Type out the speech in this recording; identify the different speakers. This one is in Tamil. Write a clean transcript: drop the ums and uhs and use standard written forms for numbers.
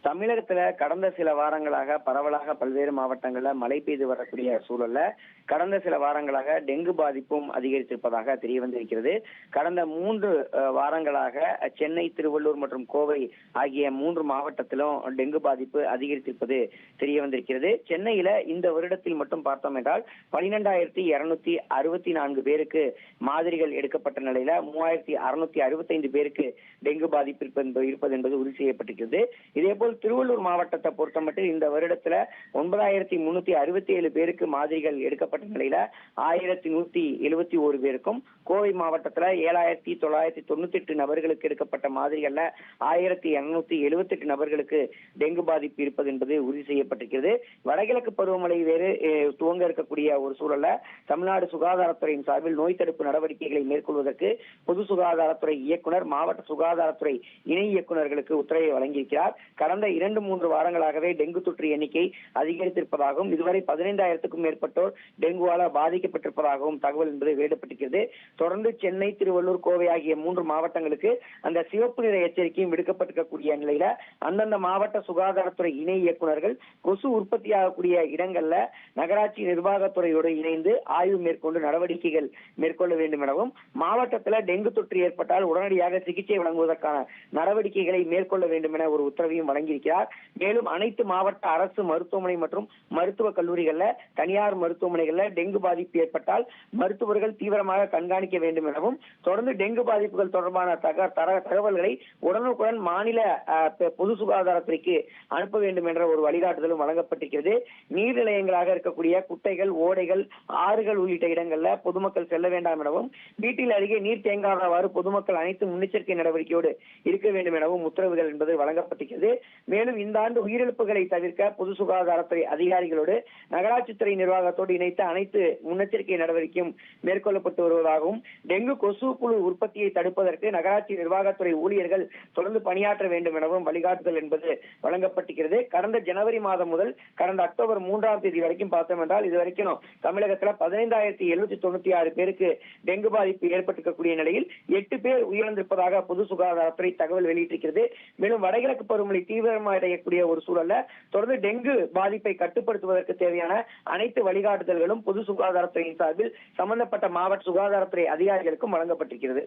Speaker 1: தமிழகத்துல கடந்த சில வாரங்களாக பரவலாக பல்வேறு மாவட்டங்கள்ல மழை பெய்து வரக்கூடிய சூழல்ல கடந்த சில வாரங்களாக டெங்கு பாதிப்பும் அதிகரித்திருப்பதாக தெரிய வந்திருக்கிறது. கடந்த 3 வாரங்களாக சென்னை, திருவள்ளூர் மற்றும் கோவை ஆகிய 3 மாவட்டத்திலும் டெங்கு பாதிப்பு அதிகரித்திருப்பது தெரிய வந்திருக்கிறது. சென்னையில இந்த வருடத்தில் மட்டும் பார்த்தோம் என்றால் 12,264 பேருக்கு மாதிரிகள் எடுக்கப்பட்ட நிலையில 3,665 பேருக்கு டெங்கு பாதிப்பு இருப்பது என்பது உறுதி செய்யப்பட்டிருக்கிறது. இதேபோல் திருவள்ளூர் மாவட்டத்தை பொறுத்தமட்டில் இந்த வருடத்துல 9,367 பேருக்கு மாதிரிகள் எடுக்கப்பட்ட நிலையில 1,171 பேருக்கும், கோவை மாவட்டத்துல 7,998 நபர்களுக்கு எடுக்கப்பட்ட மாதிரிகள்ல 1,278 நபர்களுக்கு டெங்கு பாதிப்பு இருப்பது என்பது உறுதி செய்யப்பட்டிருக்கிறது. வடகிழக்கு பருவமழை வேறு துவங்க இருக்கக்கூடிய ஒரு சூழல்ல தமிழ்நாடு சுகாதாரத்துறையின் சார்பில் நோய் தடுப்பு நடவடிக்கைகளை மேற்கொள்வதற்கு பொது சுகாதாரத்துறை இயக்குனர், மாவட்ட சுகாதாரத்துறை இணை இயக்குநர்களுக்கு உத்தரவை வழங்கியிருக்கிறார். கடந்த 2-3 வாரங்களாகவே டெங்கு தொற்று எண்ணிக்கை அதிகரித்திருப்பதாகவும் இதுவரை 15,000க்கும் மேற்பட்டோர் டெங்குவால பாதிக்கப்பட்டிருப்பதாகவும் தகவல் என்பது வெளியிடப்பட்டிருக்கிறது. தொடர்ந்து சென்னை, திருவள்ளூர், கோவை ஆகிய 3 மாவட்டங்களுக்கு அந்த சிவப்பு நிற எச்சரிக்கையும் விடுக்கப்பட்டிருக்கக்கூடிய நிலையில அந்தந்த மாவட்ட சுகாதாரத்துறை இணை இயக்குநர்கள் கொசு உற்பத்தியாகக்கூடிய இடங்கள்ல நகராட்சி நிர்வாகத்துறையோடு இணைந்து ஆய்வு மேற்கொண்டு நடவடிக்கைகள் மேற்கொள்ள வேண்டும் எனவும், மாவட்டத்தில் டெங்கு தொற்று ஏற்பட்டால் உடனடியாக சிகிச்சை வழங்குவதற்கான நடவடிக்கைகளை மேற்கொள்ள வேண்டும் என ஒரு உத்தரவையும் வழங்கியிருக்கிறார். மேலும் அனைத்து மாவட்ட அரசு மருத்துவமனை மற்றும் மருத்துவக் கல்லூரிகள்ல, தனியார் மருத்துவமனைகள்ல டெங்கு பாதிப்பு ஏற்பட்டால் மருத்துவர்கள் தீவிரமாக கண்காணிக்க வேண்டும் எனவும், தொடர்ந்து டெங்கு பாதிப்புகள் தொடர்பான தகவல்களை உடனுக்குடன் மாநில பொது சுகாதாரத்துறைக்கு அனுப்ப வேண்டும் என்ற ஒரு வழிகாட்டுதலும் வழங்கப்பட்டிருக்கிறது. நீர்நிலையங்களாக இருக்கக்கூடிய குட்டைகள், ஓடைகள், ஆறுகள் உள்ளிட்ட இடங்கள்ல பொதுமக்கள் செல்ல வேண்டாம் எனவும், வீட்டில் அருகே நீர் தேங்காதவாறு பொதுமக்கள் அனைத்து முன்னெச்சரிக்கை நடவடிக்கையோடு இருக்க வேண்டும் எனவும் உத்தரவுகள் என்பது வழங்கப்பட்டிருக்கிறது. மேலும் இந்த ஆண்டு உயிரிழப்புகளை தவிர்க்க பொது சுகாதாரத்துறை அதிகாரிகளோடு நகராட்சித்துறை நிர்வாகத்தோடு இணைத்து அனைத்து முன்னெச்சரிக்கை நடவடிக்கையும் மேற்கொள்ளப்பட்டு வருவதாகவும், டெங்கு கொசு புழு உற்பத்தியை தடுப்பதற்கு நகராட்சி நிர்வாகத்துறை ஊழியர்கள் தொடர்ந்து பணியாற்ற வேண்டும் எனவும் வழிகாட்டுதல் என்பது வழங்கப்பட்டிருக்கிறது. கடந்த ஜனவரி மாதம் முதல் கடந்த அக்டோபர் 3ஆம் தேதி வரைக்கும் பார்த்தோம் என்றால் இதுவரைக்கும் தமிழகத்தில் 15,796 பேருக்கு டெங்கு பாதிப்பு ஏற்பட்டிருக்கக்கூடிய நிலையில் 8 பேர் உயிரிழந்திருப்பதாக பொது சுகாதாரத்துறை தகவல் வெளியிட்டிருக்கிறது. மேலும் வடகிழக்கு பருவமழை தீவிரமடையக்கூடிய ஒரு சூழல்ல தொடர்ந்து டெங்கு பாதிப்பை கட்டுப்படுத்துவதற்கு தேவையான அனைத்து வழிகாட்டுதல்களும் பொது சுகாதாரத்துறையின் சார்பில் சம்பந்தப்பட்ட மாவட்ட சுகாதாரத்துறை அதிகாரிகளுக்கும் வழங்கப்பட்டிருக்கிறது.